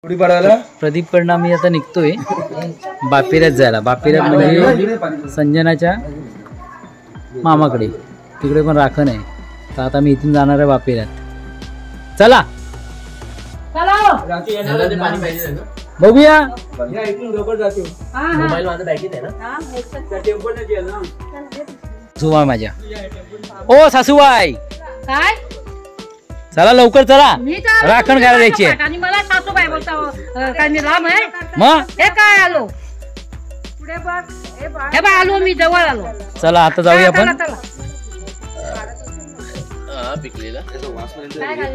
प्रदीप कडनं मी आता निघतोय बापेऱ्यात जायला। बापेऱ्यात म्हणजे संजनाच्या मामाकडे, तिकडे पण राखण आहे। तर आता मी इथून जाणार आहे बापेऱ्यात। चला बघूया। सासूबाई माझ्या, ओ सासूबाई काय चला लवकर चला, राखण घालायला जायची आहे। आणि मला सासूबाई बोलता काय मी लांब आहे मग हे काय आलो पुढे बघ हे बघ आलो मी जवळ आलो। चला आता जाऊया आपण।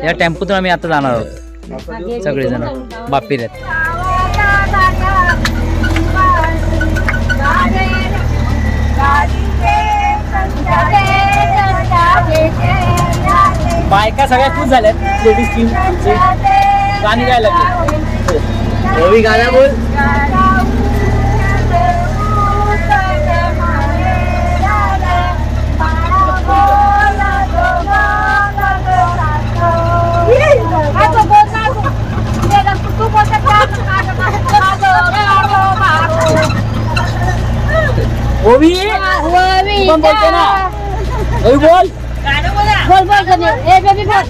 या टेम्पोतून आम्ही आता जाणार आहोत सगळेजण बापेऱ्यात। बायका सगळ्या खुश झाल्यात। लेडीज टीम गाणी गायला लागली। गाणं बोल। ओवी पण बोलते ना, ओवी बोल बोल बोल बोल ए बेबी बोल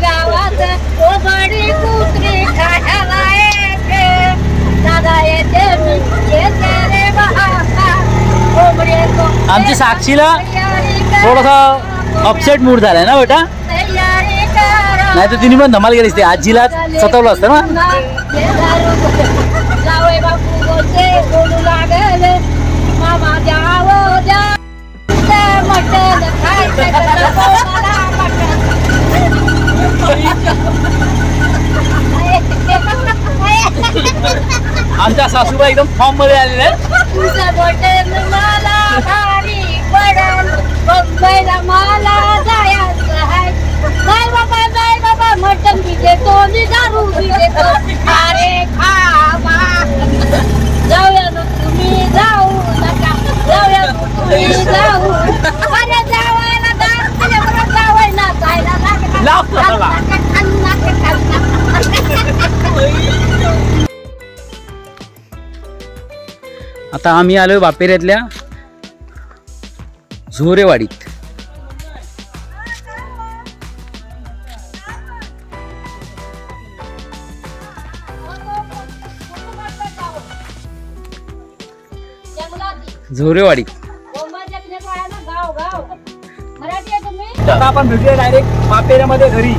गावात ओ बडी कुत्री खायला येते दादा येते रे बाबा। आमची साक्षीला थोडासा अपसेट मूड झालाय ना बेटा, नाही तर तिने पण धमाल केली असते। आजीला सतवलं असतं ना। आमच्या सासूबाई एकदम फॉर्म मध्ये आलेले आहेत। मला जायचं आहे नाही बाबा मटन बी देतो मी दारू बी देतो अरे खावा जाऊया ना तुम्ही जाऊ नका जाऊया तुम्ही जाऊ अरे जावायला जावाय ना जायला आता आम्ही आलोय बापेऱ्यातल्या झोरेवाडीत। झोरेवाडी आता आपण भेटूया डायरेक्ट बापेऱ्यामध्ये घरी।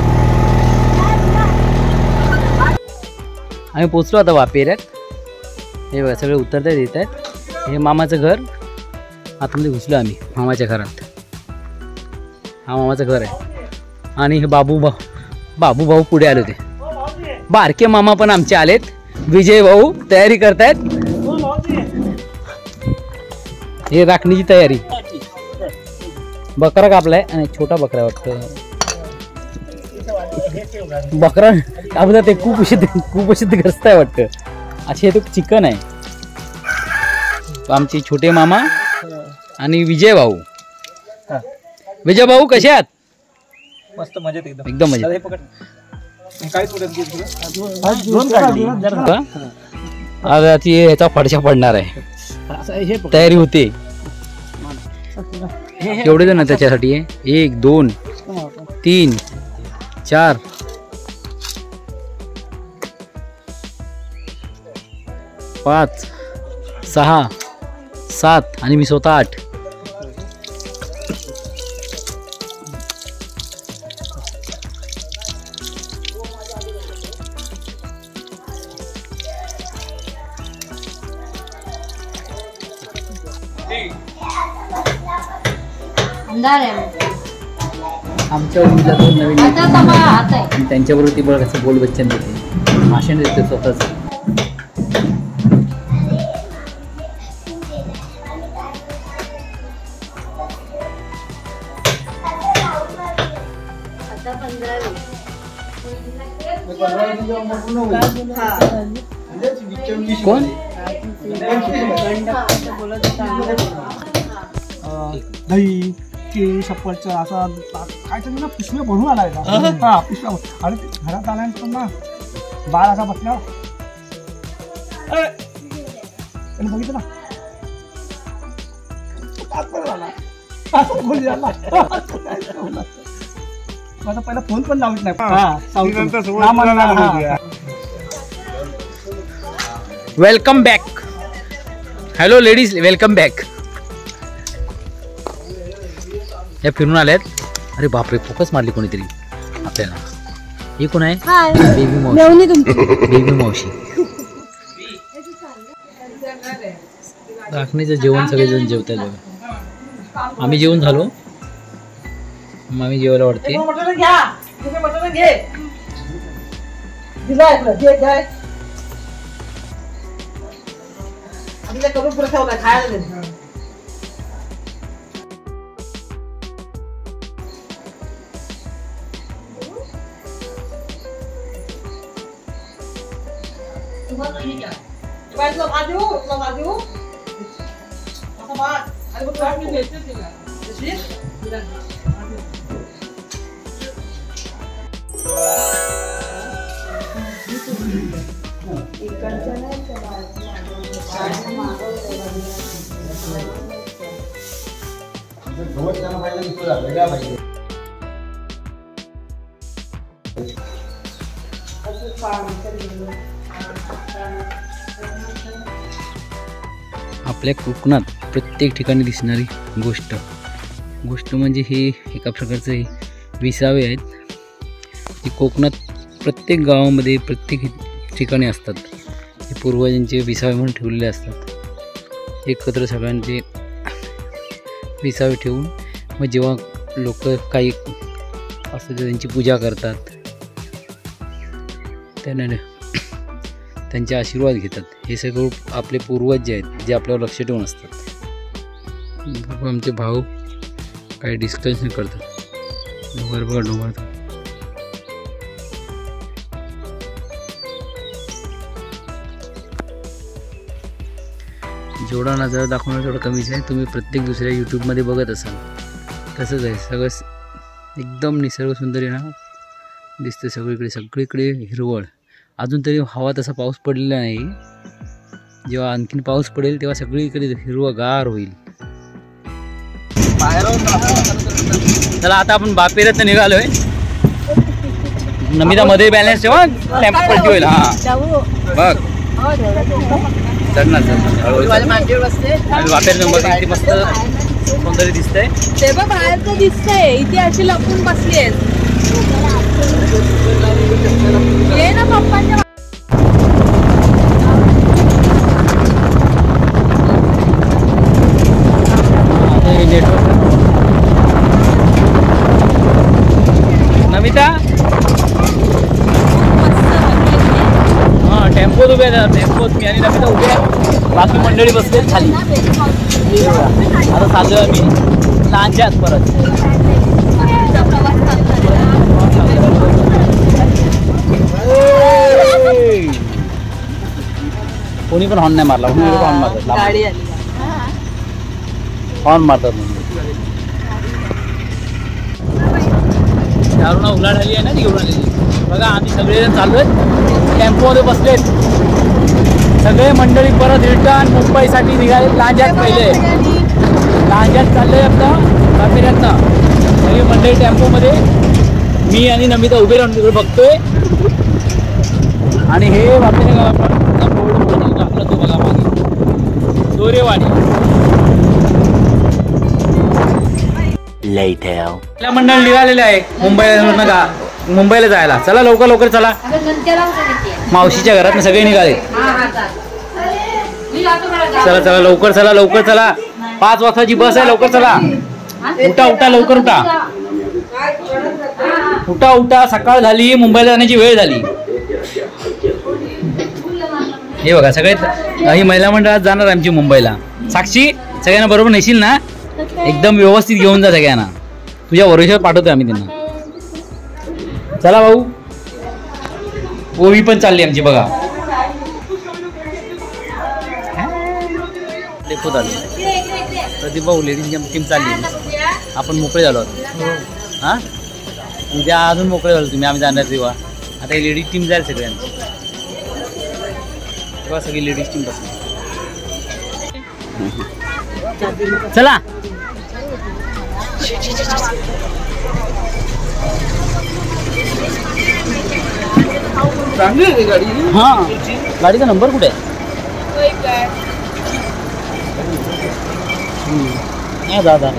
आम्ही पोचलो आता बापेऱ्यात। हे बघा सगळे उतरतात येत आहेत। हे मामाचं घर, आतमध्ये घुसलो आम्ही मामाच्या घरात। हा मामाचं घर आहे आणि हे बाबू भाऊ पुढे आले होते। बारके मामा पण आमचे आलेत। विजय भाऊ तयारी करतायत। हे राखणीची तयारी। बकरा कापलाय आणि छोटा बकरा वाटतं। बकरा कापला ते खूप ग्रस्त आहे वाटतं। असे तो चिकन आहे। आमचे छोटे मामा आणि विजय भाऊ। विजय भाऊ कसे आहात? मस्त मजेत एकदम मजेत। आता ती ह्याचा फडशा पडणार आहे, तयारी होते। एवढे जण त्याच्यासाठी आहे। 1 2 3 4 5 6 7 आणि मी स्वतः 8। आमच्या उर्मिला दोन नवीन आणि त्यांच्याबरोबर ती बघ असं बोल बच्चन देते, भाषण देते स्वतःच। कोण दही केळी सफरचंद असा काय तरी ना पिशव्या बनवून आलाय का हा पिशव्या आणि घरात आल्यानंतर ना बाळ असा बसला बघितलं ना माझा पहिला फोन पण लावत नाही. Welcome back. Hello ladies, welcome back. या फिरून आल्यात. अरे बापरे, फोकस मारली कोणीतरी आपल्याला. हे कोण आहे? बेबी मावशी. बेबी मावशी. राखणीचं जेवण सगळेजण जेवतात बघा. आम्ही जेवण झालो, मग आम्ही जेवायला वाटते. आपल्या कोकणात प्रत्येक ठिकाणी दिसणारी गोष्ट म्हणजे हे एका प्रकारचे विसावे आहेत. हे कोकणात प्रत्येक गावामध्ये प्रत्येक ठिकाणी असतात. हे पूर्वजांचे विसावे म्हणून ठेवलेले असतात. एकत्र सगळ्यांचे विसावे ठेवून मग जेव्हा लोक काही असं त्यांची पूजा करतात, त्यांचे आशीर्वाद घेतात. हे सगळं आपले पूर्वज जे आहेत, जे आपल्यावर लक्ष ठेवून असतात. आमचे भाऊ काही डिस्कशन करतात. डोंगर बघा, डोंगर. जेवढा नजारा दाखवणार तेवढं कमीच आहे. तुम्ही प्रत्येक दुसऱ्या यूट्यूबमध्ये बघत असाल तसंच आहे. सगळं एकदम निसर्ग सुंदर आहे ना, दिसतं सगळीकडे हिरवळ. अजून तरी हवा तसा पाऊस पडलेला नाही. जेव्हा आणखीन पाऊस पडेल तेव्हा सगळीकडे हिरवगार होईल. चला आता आपण बापेरत निघालोय. नमिता मध्ये बॅलन्स ठेवा, टेम्पो पलटी होईल. हा बघ, चढणार बापेर नंबर किती मस्त सौंदर्य दिसतंय. ते बघ बाहेरचं दिसतंय, इथे अशी लपून बसली आहेत. ये ना पप्पांच्या नमिता. हां, टेम्पोत उभे आहेत. टेम्पोत मी आणि नमिता उभे आहेत. बाकी मंडळी बसले खाली. आता चाललोय आम्ही लांजात परत. कोणी पण हॉर्न नाही मारला. हॉर्न मारतात, हॉर्न मारतात. दारुणा उलाढ आली आहे ना, ती घेऊन आलेली. बघा आम्ही सगळेजण चाललोय, टेम्पोमध्ये बसलेत. सगळे मंडळी परत रिटर्न मुंबईसाठी निघाले. लांजात पहिले लांजात चाललंय आपलं बापेऱ्यातनं. सगळी मंडळी टेम्पोमध्ये. मी आणि नमिता उभे राहून तिकडे बघतोय. आणि हे बापेऱ्या गावाकडे बोर्ड आपला तो बघा मागे, दोरेवाडी. मंडळ निघालेलं आहे मुंबईला जायला. चला लवकर चला. मावशीच्या घरात सगळे निघाले. चला लवकर चला. 5 वाजताची बस आहे. लवकर चला. उठा लवकर उठा. सकाळ झाली, मुंबईला जाण्याची वेळ झाली. हे बघा सगळे ही महिला मंडळात जाणार आमची मुंबईला. साक्षी, सगळ्यांना बरोबर नेशील ना? एकदम व्यवस्थित घेऊन जा सगळ्यांना. तुझ्या भरोश्यावर पाठवतोय आम्ही त्यांना. चला भाऊ. ओवी पण चालली आमची बघा. डेपोत आलो. प्रदीप भाऊ लेडीज टीम चालली, आपण मोकळे झालो हां. उद्या अजून मोकळे झालो तुम्ही, आम्ही जाणार तेव्हा. आता ही लेडीज टीम जाईल सगळ्यांची, तेव्हा सगळी लेडीज टीम बसली. चला चांगली आहे गाडी. हां, गाडीचा नंबर कुठे आहे? दादा